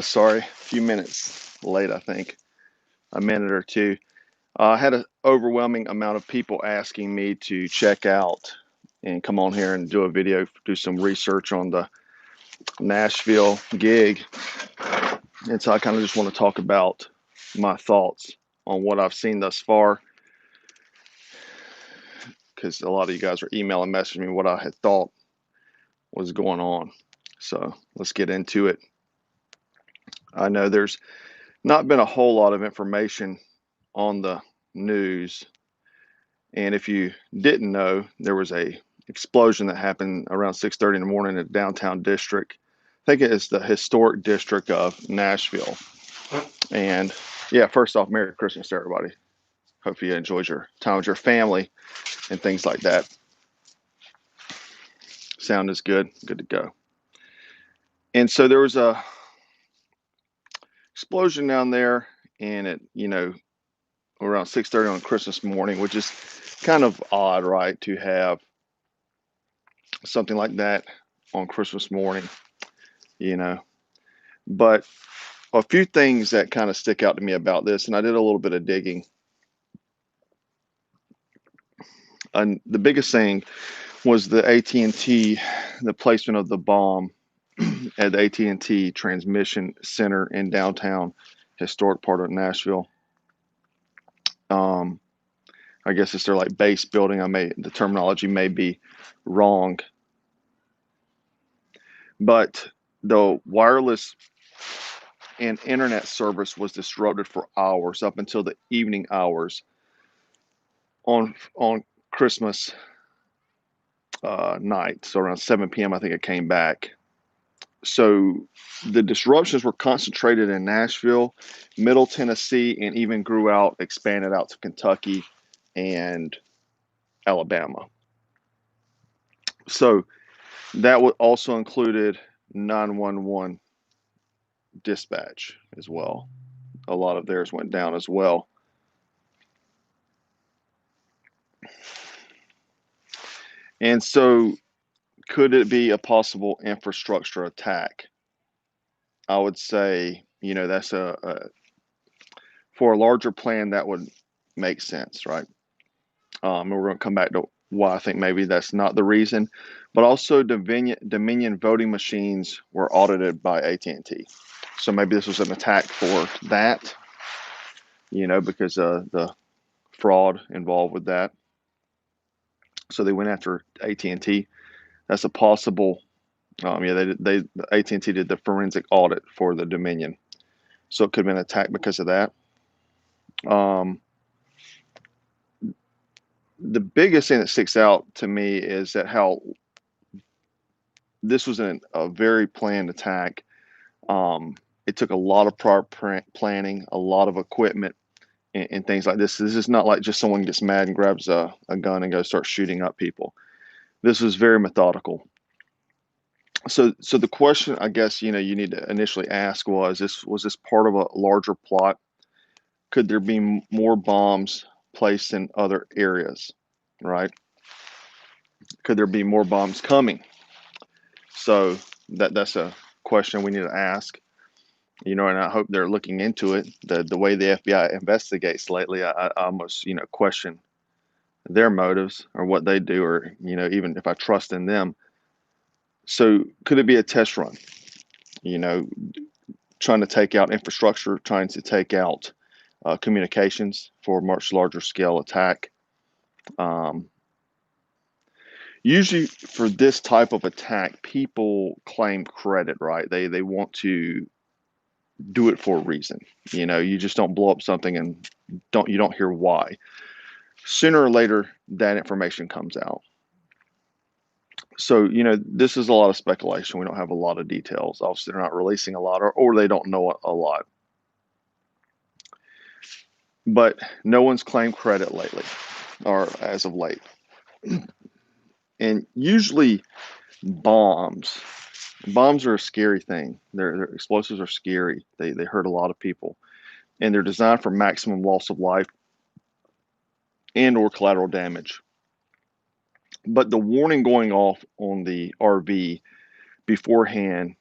Sorry, a few minutes late, I think, a minute or two. I had an overwhelming amount of people asking me to check out and come on here and do a video, do some research on the Nashville gig. And so I kind of just want to talk about my thoughts on what I've seen thus far, because a lot of you guys are emailing, messaging me what I had thought was going on. So let's get into it. I know there's not been a whole lot of information on the news. And if you didn't know, there was a explosion that happened around 6:30 in the morning in the downtown district. I think it is the historic district of Nashville. And yeah, first off, Merry Christmas to everybody. Hope you enjoyed your time with your family and things like that. Sound is good, good to go. And so there was a explosion down there, and around 6:30 on Christmas morning, which is kind of odd, right, to have something like that on Christmas morning, you know. But a few things that kind of stick out to me about this, and I did a little bit of digging. And the biggest thing was the AT&T, the placement of the bomb at the AT&T transmission center in downtown historic part of Nashville. Um, I guess it's their like base building. The terminology may be wrong, but the wireless and internet service was disrupted for hours up until the evening hours on Christmas night. So around 7 p.m., I think it came back. So the disruptions were concentrated in Nashville, Middle Tennessee, and even expanded out to Kentucky and Alabama. So that also included 911 dispatch as well. A lot of theirs went down as well. And so, could it be a possible infrastructure attack? I would say, that's for a larger plan that would make sense, right? And we're going to come back to why I think maybe that's not the reason. But also, Dominion voting machines were audited by AT&T, so maybe this was an attack for that. Because the fraud involved with that. So they went after AT&T. That's a possible. They AT&T did the forensic audit for the Dominion, so it could have been attacked because of that. The biggest thing that sticks out to me is that how this was a very planned attack. It took a lot of prior planning, a lot of equipment, and things like this. This is not like just someone gets mad and grabs a gun and goes start shooting up people. This was very methodical. So the question I guess you need to initially ask was this part of a larger plot? Could there be more bombs placed in other areas, right? Could there be more bombs coming? So that's a question we need to ask. And I hope they're looking into it. The way the FBI investigates lately, I almost question their motives or what they do, or even if I trust in them. So could it be a test run? Trying to take out infrastructure, trying to take out communications for a much larger scale attack. Usually for this type of attack, people claim credit, right? They want to do it for a reason. You just don't blow up something and you don't hear why. Sooner or later, that information comes out. So, this is a lot of speculation. We don't have a lot of details. Obviously, they're not releasing a lot, or they don't know a lot. But no one's claimed credit lately, or as of late. And usually, bombs are a scary thing. Their explosives are scary. They hurt a lot of people, and they're designed for maximum loss of life and or collateral damage. But the warning going off on the RV beforehand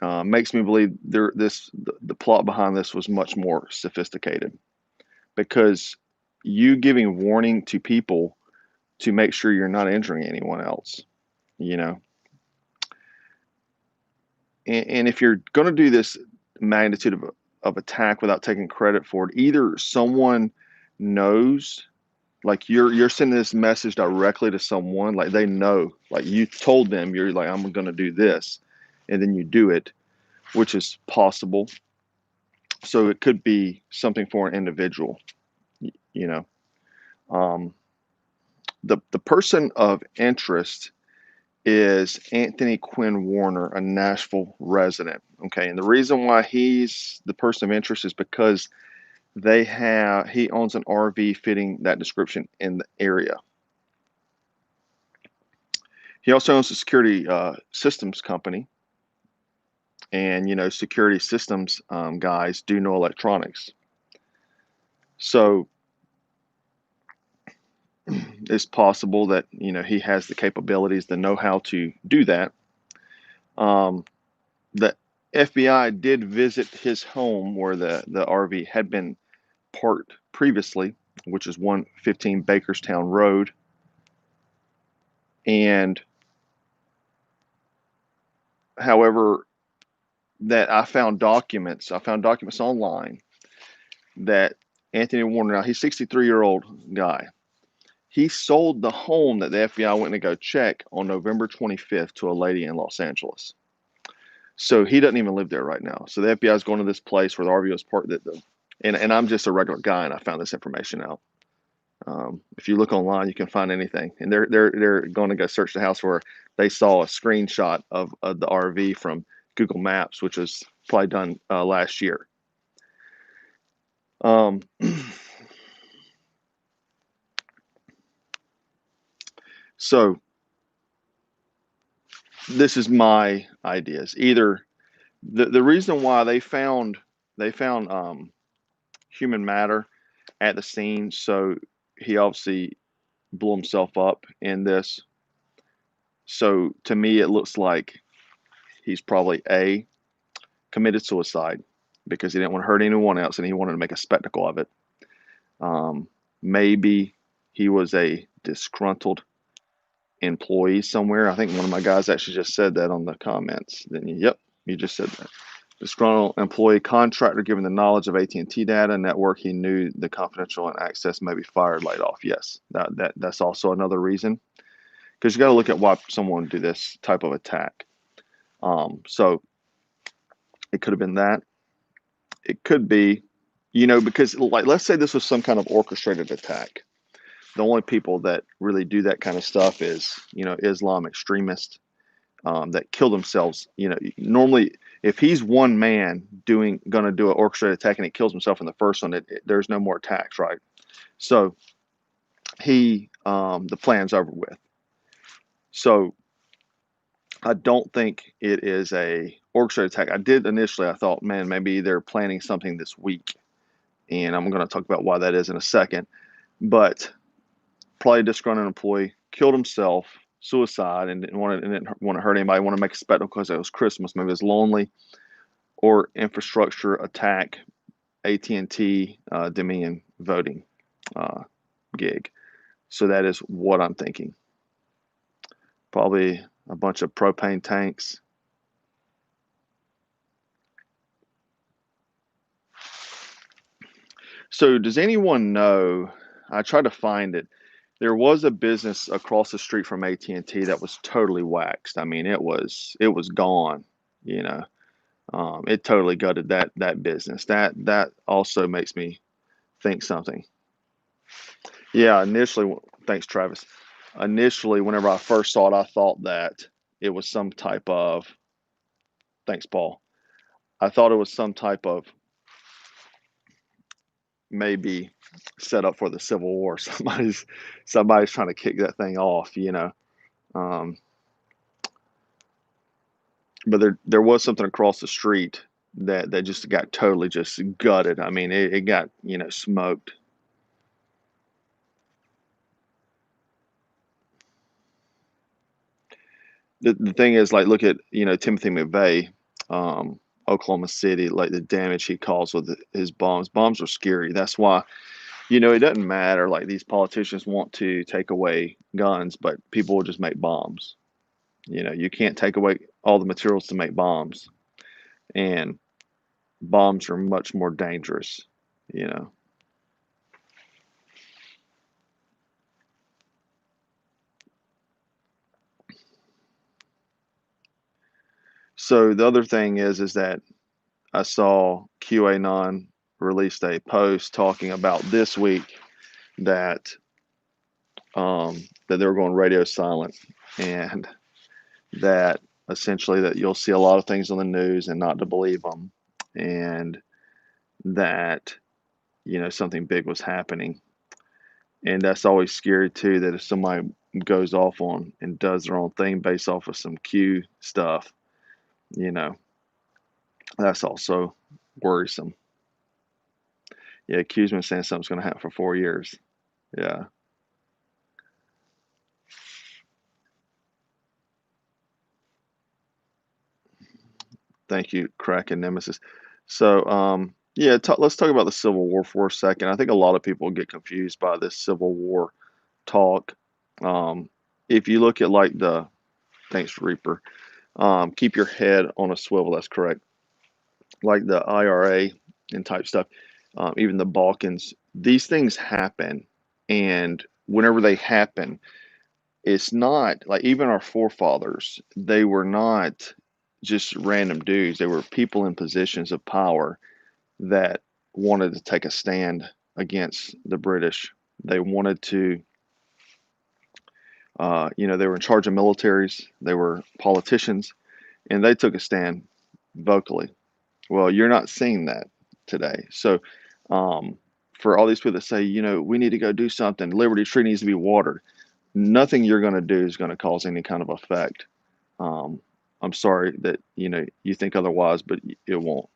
makes me believe the plot behind this was much more sophisticated, because you giving warning to people to make sure you're not injuring anyone else, you know. And if you're going to do this magnitude of attack without taking credit for it, either someone knows, like you're sending this message directly to someone, like they know, like you told them, you're like, I'm going to do this, and then you do it, which is possible. So it could be something for an individual, you know. Um, the person of interest is Anthony Quinn Warner, a Nashville resident. Okay, and the reason why he's the person of interest is because he owns an RV fitting that description in the area. He also owns a security systems company, and security systems guys do know electronics, so it's possible that he has the capabilities, the know-how to do that. Um, the FBI did visit his home where the RV had been parked previously, which is 115 Bakerstown Road, and however, that I found documents online that Anthony Warner, now he's 63-year-old guy. He sold the home that the FBI went to go check on November 25th to a lady in Los Angeles. So he doesn't even live there right now. So the FBI is going to this place where the RV was parked. And I'm just a regular guy, and I found this information out. If you look online, you can find anything. And they're going to go search the house where they saw a screenshot of the RV from Google Maps, which was probably done last year. Um, so this is my ideas. Either the reason why they found human matter at the scene, so he obviously blew himself up in this. So to me, it looks like he's probably committed suicide because he didn't want to hurt anyone else and he wanted to make a spectacle of it. Maybe he was a disgruntled employee somewhere. I think one of my guys actually just said that on the comments. Then yep, you just said that. Disgruntled employee, contractor given the knowledge of AT&T data network, he knew the confidential and access may be fired, laid off. Yes, that's also another reason, because you got to look at why someone would do this type of attack. So it could have been that. It could be, because like let's say this was some kind of orchestrated attack. The only people that really do that kind of stuff is Islam extremists that kill themselves. Normally if he's one man going to do an orchestrated attack and he kills himself in the first one, there's no more attacks, right? So the plan's over with. So I don't think it is a orchestrated attack. I thought, man, maybe they're planning something this week, and I'm going to talk about why that is in a second. But probably a disgruntled employee killed himself, suicide, and didn't want to hurt anybody. Want to make a spectacle because it was Christmas. Maybe it was lonely, or infrastructure attack, AT&T Dominion voting gig. So that is what I'm thinking. Probably a bunch of propane tanks. So does anyone know? I tried to find it. There was a business across the street from AT&T that was totally waxed. I mean, it was gone. You know, it totally gutted that business. That also makes me think something. Yeah, initially, thanks, Travis. Initially, whenever I first saw it, I thought that it was some type of, thanks, Paul. I thought it was some type of maybe set up for the Civil War. Somebody's trying to kick that thing off. Um, but there was something across the street that just got totally just gutted. I mean, it got smoked. The thing is, like, look at Timothy McVeigh. um, Oklahoma City, like the damage he caused with his bombs. Bombs are scary. That's why, it doesn't matter. Like these politicians want to take away guns, but people will just make bombs. You can't take away all the materials to make bombs, and bombs are much more dangerous. You know. So the other thing is that I saw QAnon released a post talking about this week that that they were going radio silent, and that essentially that you'll see a lot of things on the news and not to believe them, and that something big was happening. And that's always scary too, that if somebody goes off on and does their own thing based off of some Q stuff, you know that's also worrisome. Yeah, Q's been saying something's going to happen for 4 years. Yeah. Thank you, Crack and Nemesis. So, yeah, let's talk about the Civil War for a second. I think a lot of people get confused by this Civil War talk. Um, if you look at like thanks, Reaper, keep your head on a swivel. That's correct. Like the IRA and type stuff, even the Balkans, these things happen. And whenever they happen, it's not like even our forefathers, they were not just random dudes. They were people in positions of power that wanted to take a stand against the British. They wanted to, they were in charge of militaries, they were politicians, and they took a stand vocally. Well, you're not seeing that today. So, um, for all these people that say, we need to go do something, Liberty Tree needs to be watered, nothing you're going to do is going to cause any kind of effect. Um, I'm sorry that you think otherwise, but it won't.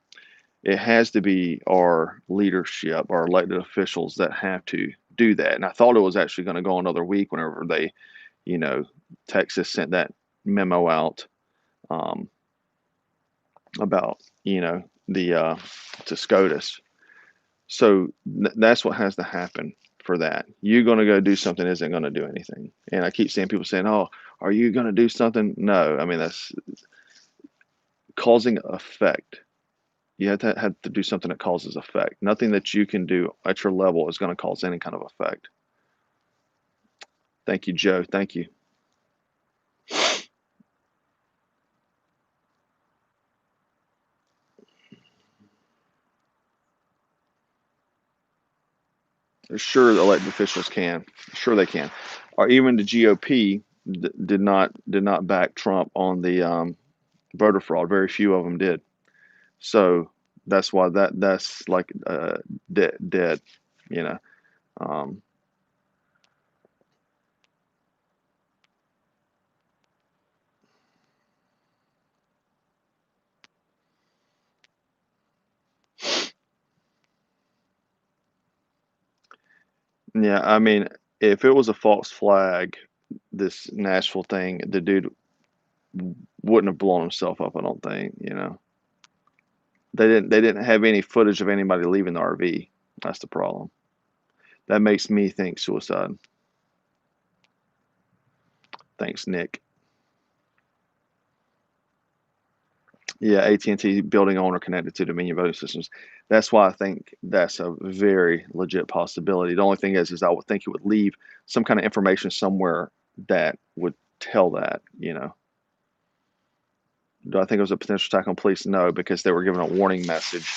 It has to be our leadership, our elected officials that have to do that. And I thought it was actually going to go another week whenever you know, Texas sent that memo out um, about the to SCOTUS. So that's what has to happen for that. You're going to go do something isn't going to do anything. And I keep seeing people saying, "Oh, are you going to do something?" No, I mean that's causing effect. You have to do something that causes effect. Nothing that you can do at your level is going to cause any kind of effect. Thank you, Joe. Thank you. Sure, the elected officials can. Sure, they can. Or even the GOP did not back Trump on the voter fraud. Very few of them did. So that's why that's like dead. You know. Um, yeah, I mean, if it was a false flag, this Nashville thing, the dude wouldn't have blown himself up. I don't think. They didn't have any footage of anybody leaving the RV. That's the problem. That makes me think suicide. Thanks, Nick. Yeah, AT&T building owner connected to Dominion voting systems. That's why I think that's a very legit possibility. The only thing is I would think it would leave some kind of information somewhere that would tell that. Do I think it was a potential attack on police? No, because they were given a warning message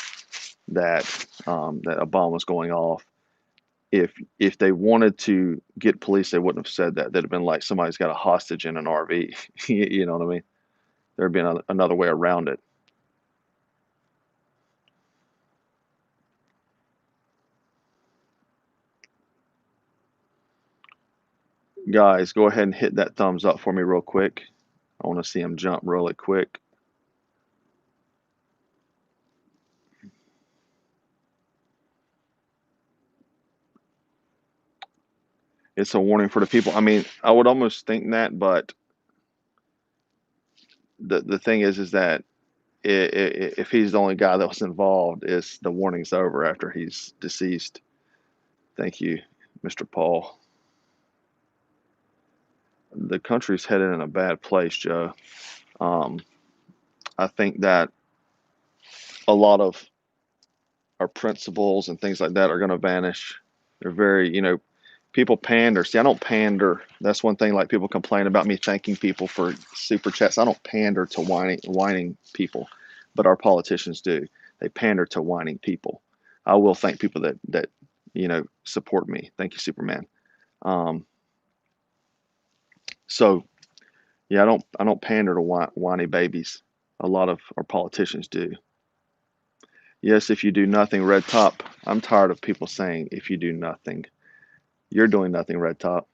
that that a bomb was going off. If they wanted to get police, they wouldn't have said that. They'd have been like somebody's got a hostage in an RV. You know what I mean? There'd be another way around it. Guys, go ahead and hit that thumbs up for me real quick. I want to see them jump really quick. It's a warning for the people. I mean, I would almost think that, but the thing is that if he's the only guy that was involved, is the warning's over after he's deceased. Thank you, Mr. Paul. The country's headed in a bad place, Joe. Um, I think that a lot of our principles and things like that are going to vanish. They're very, people pander. See, I don't pander. That's one thing. Like, people complain about me thanking people for super chats. I don't pander to whining people, but our politicians do. They pander to whining people. I will thank people that support me. Thank you, Superman. Um, so yeah, I don't pander to whiny babies. A lot of our politicians do. Yes, if you do nothing, red top. I'm tired of people saying if you do nothing. You're doing nothing, red top.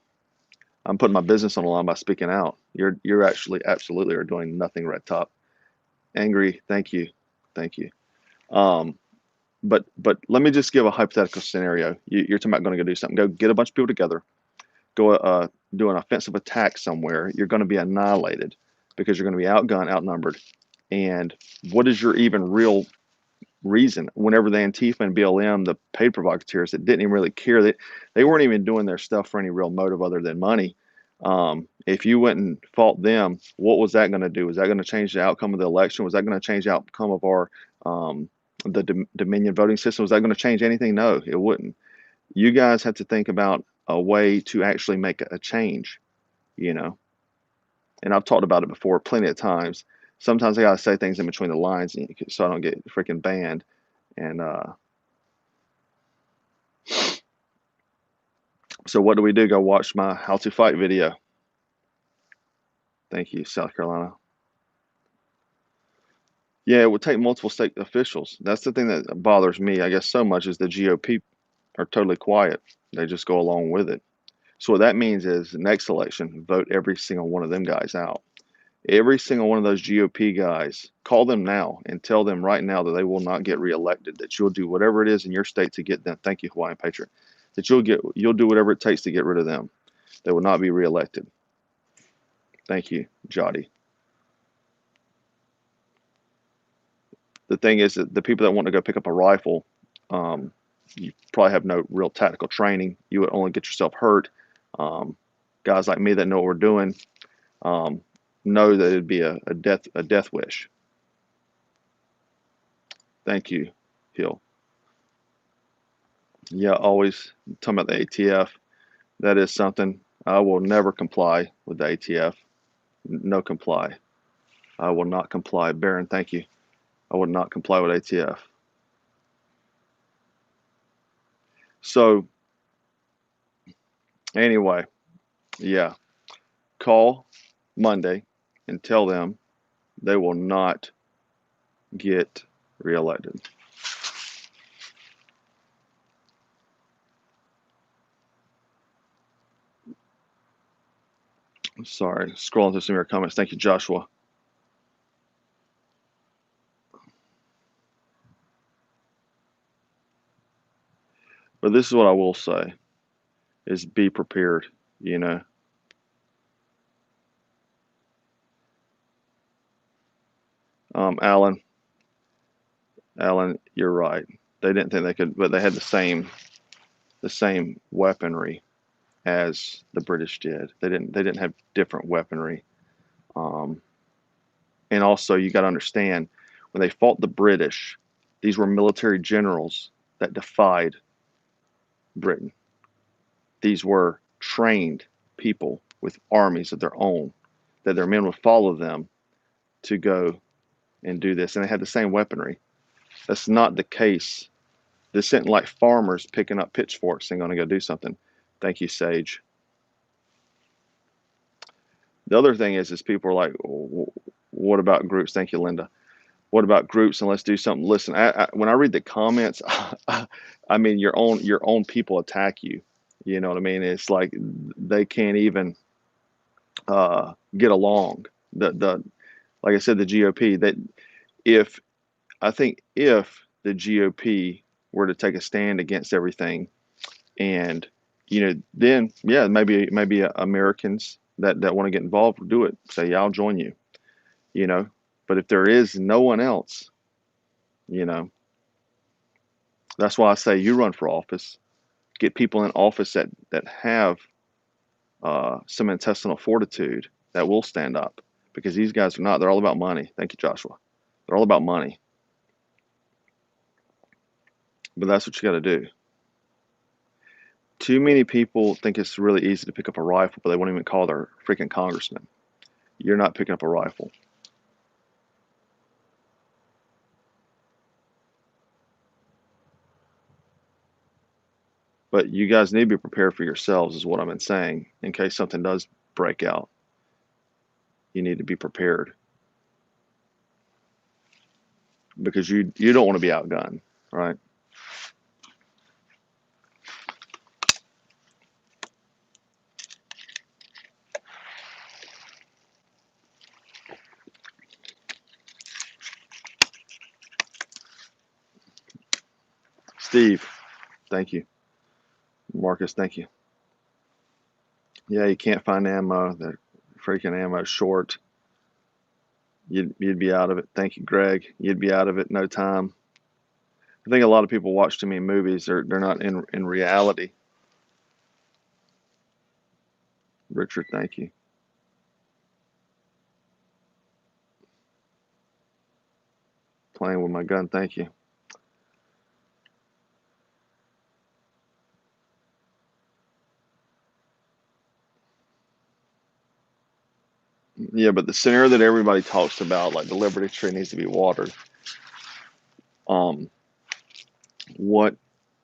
I'm putting my business on the line by speaking out. You're actually absolutely are doing nothing, red top. Angry, thank you, thank you. Um, but let me just give a hypothetical scenario. You're talking about going to go do something. Go get a bunch of people together. Go do an offensive attack somewhere. You're going to be annihilated because you're going to be outgunned, outnumbered. And what is your even real reason? Whenever the Antifa and BLM, the paid provocateurs that didn't even really care, that they weren't even doing their stuff for any real motive other than money. If you went and fought them, what was that going to do? Was that going to change the outcome of the election? Was that going to change the outcome of our the Dominion voting system? Was that going to change anything? No, it wouldn't. You guys have to think about a way to actually make a change, you know. And I've talked about it before plenty of times. Sometimes I gotta say things in between the lines so I don't get freaking banned. And so what do? Go watch my How to Fight video. Thank you, South Carolina. Yeah, it would take multiple state officials. That's the thing that bothers me, I guess, so much is the GOP are totally quiet. They just go along with it. So what that means is next election, vote every single one of them guys out. Every single one of those GOP guys, call them now and tell them right now that they will not get reelected, that you'll do whatever it is in your state to get them. Thank you, Hawaiian Patriot. That you'll do whatever it takes to get rid of them. They will not be reelected. Thank you, Jody. The thing is that the people that want to go pick up a rifle, you probably have no real tactical training. You would only get yourself hurt. Guys like me that know what we're doing know that it'd be a death wish. Thank you, Hill. Yeah, always talking about the ATF. That is something I will never comply with the ATF. No comply. I will not comply. Baron, thank you. I would not comply with ATF. So anyway, yeah, call Monday and tell them they will not get reelected. Sorry, scrolling through some of your comments. Thank you, Joshua. But this is what I will say is be prepared, you know. Alan, you're right. They didn't think they could, but they had the same weaponry as the British did. They didn't have different weaponry. Um, and also, you got to understand when they fought the British, these were military generals that defied Britain. These were trained people with armies of their own, that their men would follow them to go and do this. And they had the same weaponry. That's not the case. This isn't like farmers picking up pitchforks and going to go do something. Thank you, Sage. The other thing is people are like, what about groups? Thank you, Linda. What about groups? And let's do something. Listen, when I read the comments, I mean, your own people attack you. You know what I mean? It's like they can't even get along. The like I said, the GOP. That if I think if the GOP were to take a stand against everything, and then yeah, maybe Americans that want to get involved will do it. Say, yeah, I'll join you. You know, But if there is no one else, you know, that's why I say you run for office. Get people in office that have some intestinal fortitude that will stand up, because these guys are not. They're all about money. Thank you, Joshua. They're all about money. But that's what you got to do. Too many people think it's really easy to pick up a rifle, but they won't even call their freaking congressman. You're not picking up a rifle. But you guys need to be prepared for yourselves, is what I've been saying. In case something does break out, you need to be prepared, because you don't want to be outgunned, right? Steve, thank you. Marcus, thank you. Yeah, you can't find ammo. The freaking ammo is short. You'd be out of it. Thank you, Greg. You'd be out of it in no time. I think a lot of people watch too many movies. They're not in reality. Richard, thank you. Playing with my gun, thank you. Yeah, but the scenario that everybody talks about, like the Liberty Tree needs to be watered. Um, what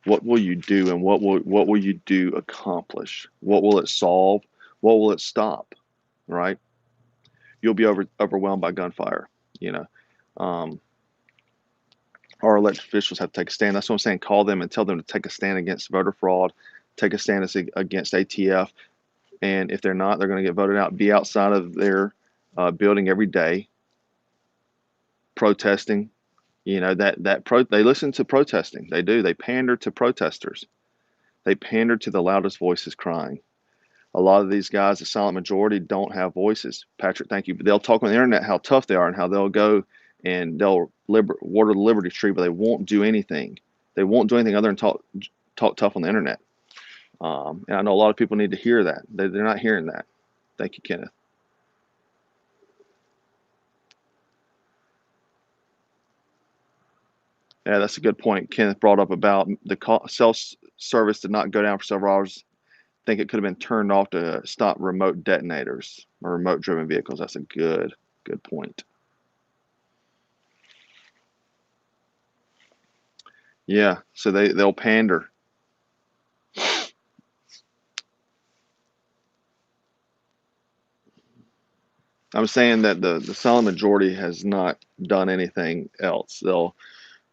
what will you do, and what will you do accomplish? What will it solve? What will it stop? Right? You'll be overwhelmed by gunfire. You know, um, our elected officials have to take a stand. That's what I'm saying. Call them and tell them to take a stand against voter fraud, take a stand against ATF, and if they're not, they're going to get voted out. Be outside of their building every day, protesting. You know they listen to protesting. They do. They pander to protesters. They pander to the loudest voices crying. A lot of these guys, the silent majority, don't have voices. Patrick, thank you. But they'll talk on the internet how tough they are and how they'll go and they'll water the Liberty Tree, but they won't do anything. They won't do anything other than talk tough on the internet. And I know a lot of people need to hear that. They're not hearing that. Thank you, Kenneth. Yeah, that's a good point. Kenneth brought up about the cell service did not go down for several hours. I think it could have been turned off to stop remote detonators or remote driven vehicles. That's a good point. Yeah, so they'll pander. I'm saying that the silent majority has not done anything else. They'll,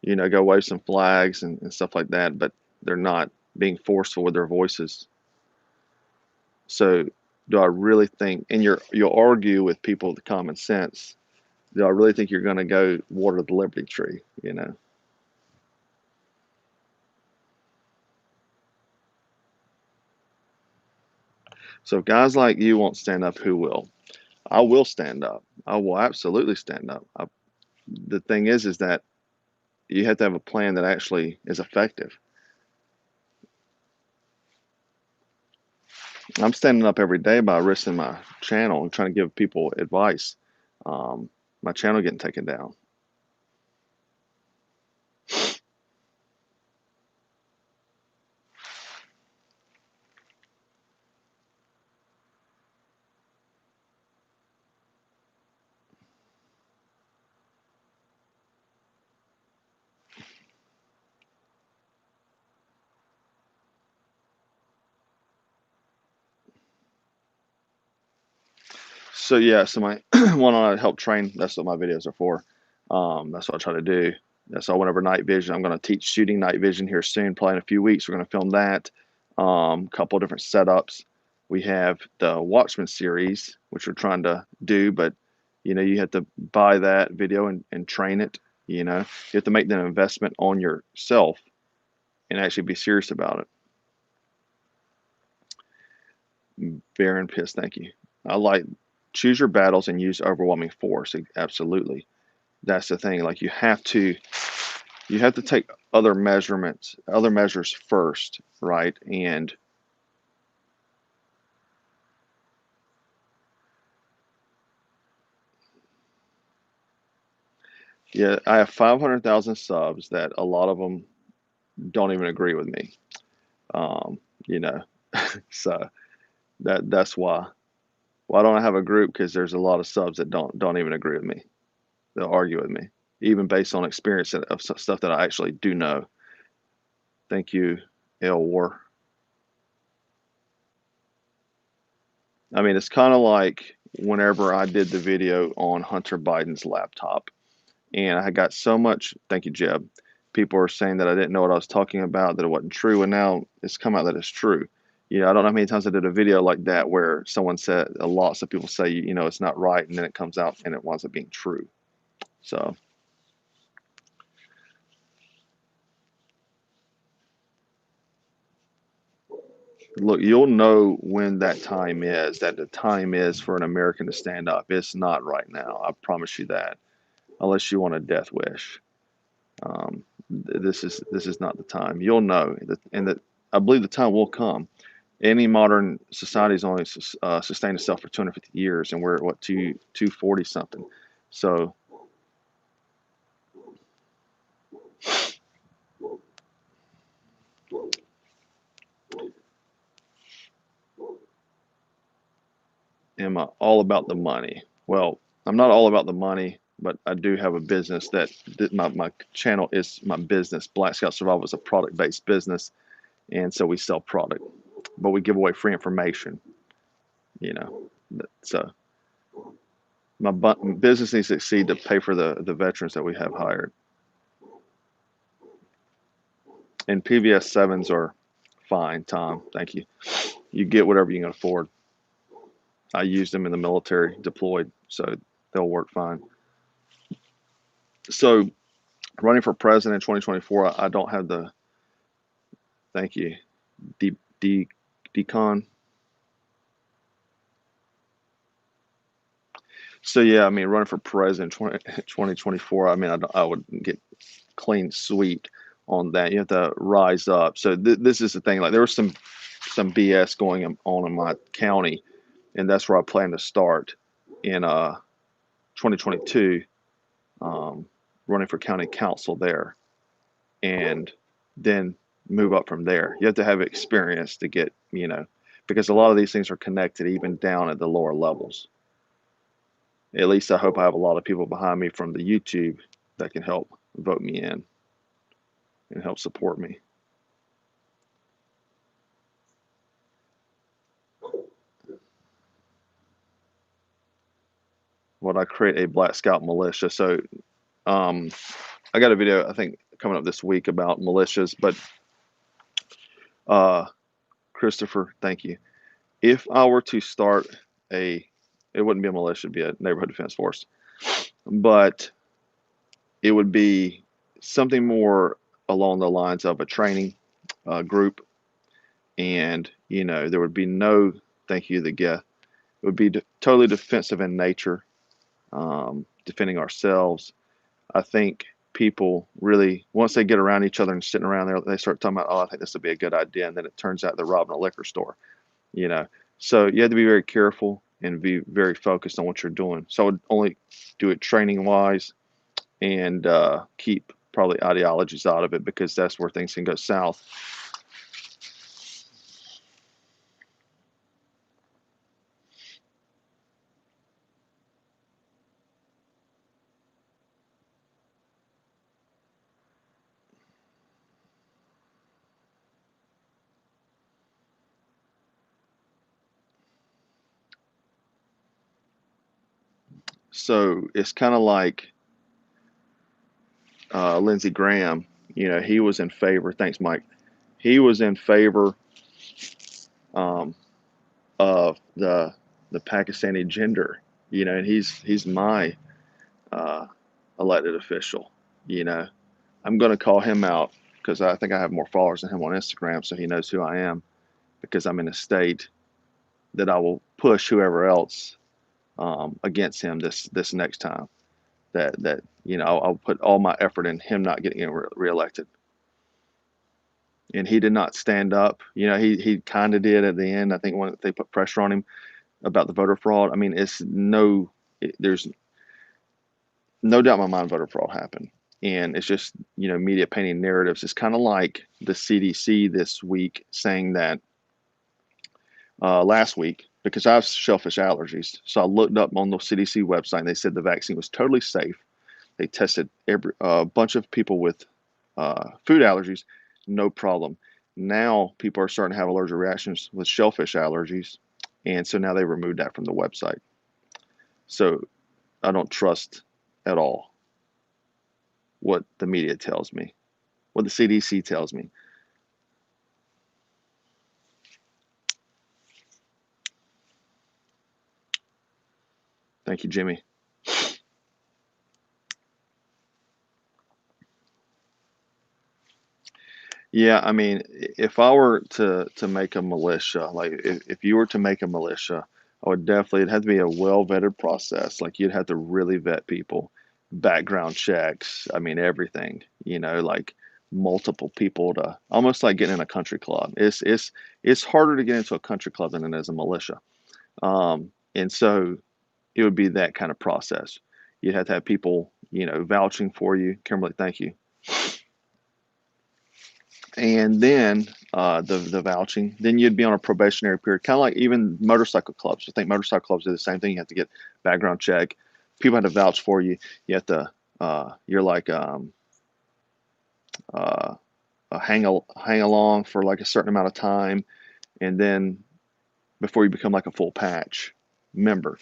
go wave some flags and stuff like that, but they're not being forceful with their voices. So, do I really think? And you'll argue with people with common sense. Do I really think you're going to go water the Liberty Tree? So, if guys like you won't stand up, who will? I will stand up. I will absolutely stand up. The thing is that you have to have a plan that actually is effective. I'm standing up every day by risking my channel and trying to give people advice. Um, my channel getting taken down. So yeah, so my one on help train. That's what my videos are for. That's what I try to do. That's all. Whenever night vision, I'm going to teach shooting night vision here soon. Probably in a few weeks, we're going to film that. Couple of different setups. We have the Watchmen series, which we're trying to do, but you have to buy that video and train it. You have to make that investment on yourself and actually be serious about it. Baron Piss, thank you. I like choose your battles and use overwhelming force. Absolutely. That's the thing. Like you have to take other measures first, right? And yeah, I have 500,000 subs that a lot of them don't even agree with me. Um, you know, so that's why. Why don't I have a group? Because there's a lot of subs that don't even agree with me. They'll argue with me, even based on experience of stuff that I actually do know. Thank you, L War. I mean, it's kind of like whenever I did the video on Hunter Biden's laptop, and I got so much. Thank you, Jeb. People are saying that I didn't know what I was talking about, that it wasn't true, and now it's come out that it's true. I don't know how many times I did a video like that where someone said, lots of people say, it's not right, and then it comes out and it winds up being true. So, look, you'll know when that time is, that the time is for an American to stand up. It's not right now. I promise you that, unless you want a death wish. This is not the time. You'll know, and that I believe the time will come. Any modern society has only sustained itself for 250 years, and we're at what 240 something. So, am I all about the money? Well, I'm not all about the money, but I do have a business that my channel is my business. Black Scout Survival is a product based business, and so we sell product, but we give away free information. You know, so my business needs to succeed to pay for the veterans that we have hired. And PVS sevens are fine, Tom. Thank you. You get whatever you can afford. I used them in the military, deployed, so they'll work fine. So running for president in 2024, I don't have the. Thank you, D D decon. So yeah, I mean, running for president 2024. I mean, I would get clean sweep on that. You have to rise up. So this is the thing. Like there was some BS going on in my county, and that's where I plan to start in 2022, running for county council there, and then move up from there. You have to have experience to get, because a lot of these things are connected even down at the lower levels. At least I hope I have a lot of people behind me from the YouTube that can help vote me in and help support me. Would I create a Black Scout militia? So um, I got a video I think coming up this week about militias, but uh, Christopher, thank you. If I were to start it wouldn't be a militia, it'd be a neighborhood defense force, but it would be something more along the lines of a training group, and there would be no thank you the gift. It would be totally defensive in nature, defending ourselves. I think people really, once they get around each other and sitting around there, they start talking about, oh, I think this would be a good idea, and then it turns out they're robbing a liquor store. you know. So you have to be very careful and be very focused on what you're doing. So I would only do it training wise, and keep probably ideologies out of it, because that's where things can go south. So it's kind of like Lindsey Graham. He was in favor. Thanks, Mike. He was in favor um, of the Pakistani gender. And he's my uh, elected official. You know, I'm going to call him out because I think I have more followers than him on Instagram, so he knows who I am, because I'm in a state that I will push whoever else against him this next time. that I'll put all my effort in him not getting reelected. And he did not stand up. He kind of did at the end. I think when they put pressure on him about the voter fraud. I mean, there's no doubt in my mind voter fraud happened. And it's just, media painting narratives. It's kind of like the CDC this week saying that last week, because I have shellfish allergies. So I looked up on the CDC website and they said the vaccine was totally safe. They tested a bunch of people with food allergies, no problem. Now people are starting to have allergic reactions with shellfish allergies. And so now they removed that from the website. So I don't trust at all what the media tells me, what the CDC tells me. Thank you, Jimmy. Yeah, I mean, if I were to make a militia, like if you were to make a militia, I would definitely, it'd have to be a well vetted process. Like you'd have to really vet people, background checks. I mean, everything. Like multiple people to almost like getting in a country club. It's harder to get into a country club than it is a militia. And so it would be that kind of process. You'd have to have people, vouching for you. Kimberly, thank you. And then the vouching, then you'd be on a probationary period, kind of like even motorcycle clubs. I think motorcycle clubs do the same thing. You have to get background check. People have to vouch for you. You have to, you're like uh, hang along for like a certain amount of time, and then before you become like a full patch member.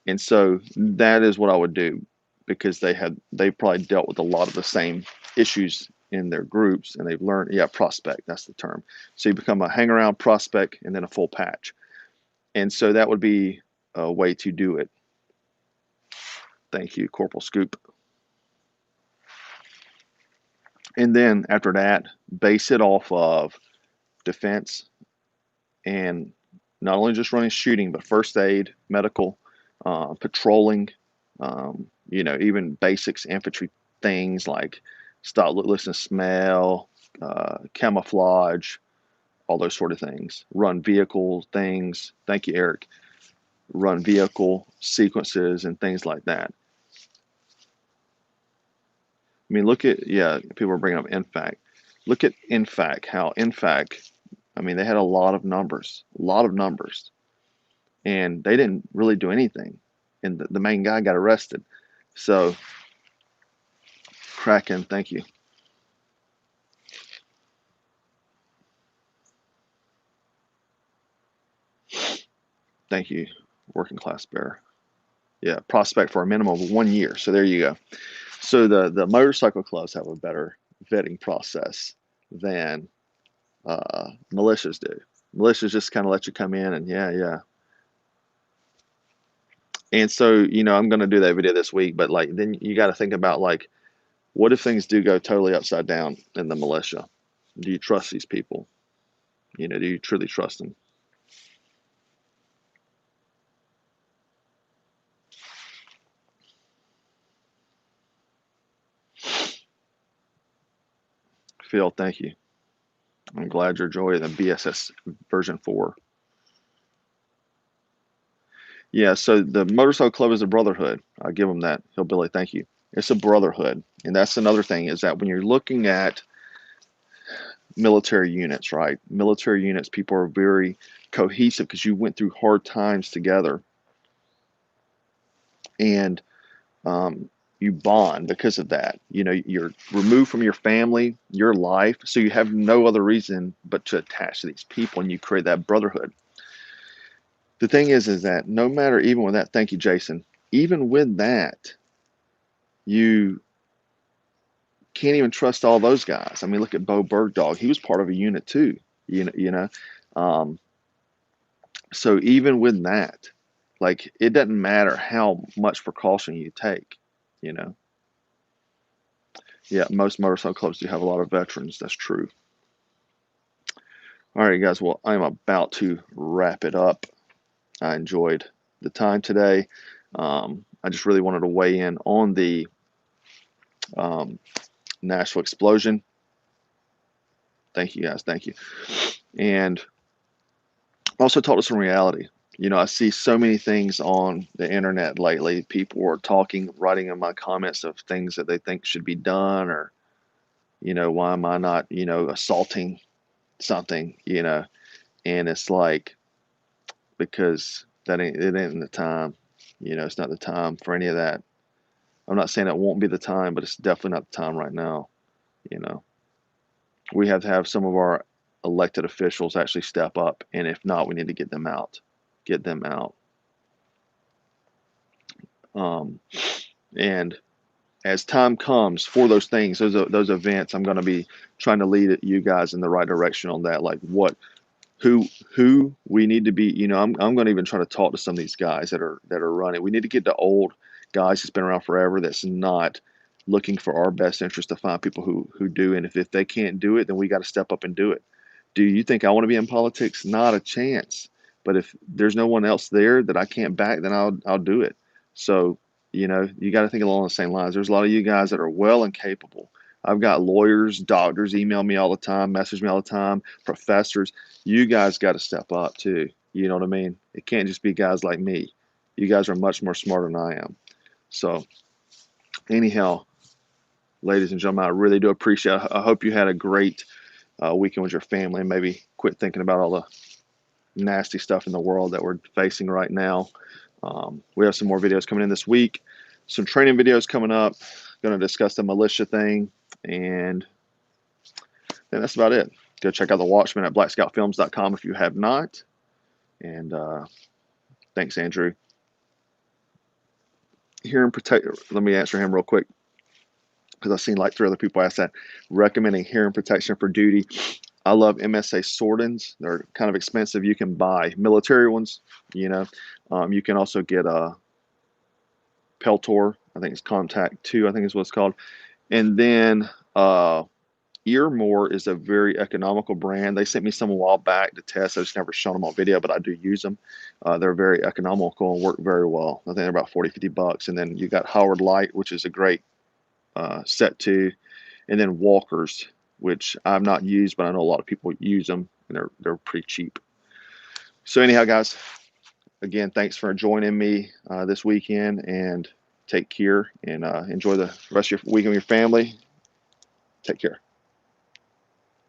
And so that is what I would do, because they probably dealt with a lot of the same issues in their groups, and they've learned. Yeah, prospect, that's the term. So you become a hang around prospect and then a full patch. And so that would be a way to do it. Thank you, Corporal Scoop. And then after that, base it off of defense, and not only just running shooting, but first aid, medical, patrolling, even basics, infantry things like stop, look, listen, smell, camouflage, all those sort of things. Run vehicle things. Thank you, Eric. Run vehicle sequences and things like that. I mean, look at, yeah, people are bringing up INFAC. Look at INFAC, how INFAC, I mean, they had a lot of numbers, and they didn't really do anything. And the main guy got arrested. So, Kraken, thank you. Thank you, Working Class Bear. Yeah, prospect for a minimum of 1 year. So there you go. So the motorcycle clubs have a better vetting process than militias do. Militias just kind of let you come in and yeah. And so, I'm going to do that video this week, but like, then you got to think about like, what if things do go totally upside down in the militia? Do you trust these people? Do you truly trust them? Phil, thank you. I'm glad you're enjoying the BSS version 4. Yeah, so the motorcycle club is a brotherhood. I give them that. Hillbilly, thank you. It's a brotherhood. And that's another thing, is that when you're looking at military units, right? Military units, people are very cohesive because you went through hard times together, and you bond because of that. You're removed from your family, your life, so you have no other reason but to attach to these people, and you create that brotherhood. The thing is that no matter, even with that, thank you, Jason, even with that, you can't even trust all those guys. I mean, look at Bo Bergdog. He was part of a unit too, Um, so even with that, like, it doesn't matter how much precaution you take, you know. Yeah, most motorcycle clubs do have a lot of veterans. That's true. All right, guys. Well, I'm about to wrap it up. I enjoyed the time today. I just really wanted to weigh in on the um, Nashville explosion. Thank you guys. Thank you. And also taught us some reality. I see so many things on the internet lately. People are talking, writing in my comments of things that they think should be done, or, why am I not, assaulting something, and it's like, because it ain't the time, it's not the time for any of that. I'm not saying it won't be the time, but it's definitely not the time right now. You know, we have to have some of our elected officials actually step up, and if not, we need to get them out. Get them out. Um, and as time comes for those things, those events, I'm going to be trying to lead you guys in the right direction on that. Like who we need to be. I'm going to even try to talk to some of these guys that are running. We need to get the old guys that's been around forever, that's not looking for our best interest, to find people who do. And if they can't do it, then we got to step up and do it. Do you think I want to be in politics? Not a chance. But if there's no one else there that I can't back, then I'll do it. So, you got to think along the same lines. There's a lot of you guys that are well and capable. I've got lawyers, doctors email me all the time, message me all the time, professors. You guys got to step up too. You know what I mean? It can't just be guys like me. You guys are much more smarter than I am. So, anyhow, ladies and gentlemen, I really do appreciate it. I hope you had a great weekend with your family, and maybe quit thinking about all the nasty stuff in the world that we're facing right now. We have some more videos coming in this week, some training videos coming up. Going to discuss the militia thing, and then that's about it. Go check out The Watchmen at blackscoutfilms.com if you have not. And thanks, Andrew. Hearing protect. Let me answer him real quick, because I've seen like 3 other people ask that. Recommending hearing protection for duty. I love MSA Swordens. They're kind of expensive. You can buy military ones. You can also get a Peltor. I think it's Contact 2. I think is what it's called. And then Earmore is a very economical brand. They sent me some a while back to test. I just never shown them on video, but I do use them. They're very economical and work very well. I think they're about 40, $50. And then you got Howard Light, which is a great set 2. And then Walkers, which I've not used, but I know a lot of people use them, and they're pretty cheap. So anyhow, guys, again, thanks for joining me this weekend, and take care, and enjoy the rest of your weekend with your family. Take care.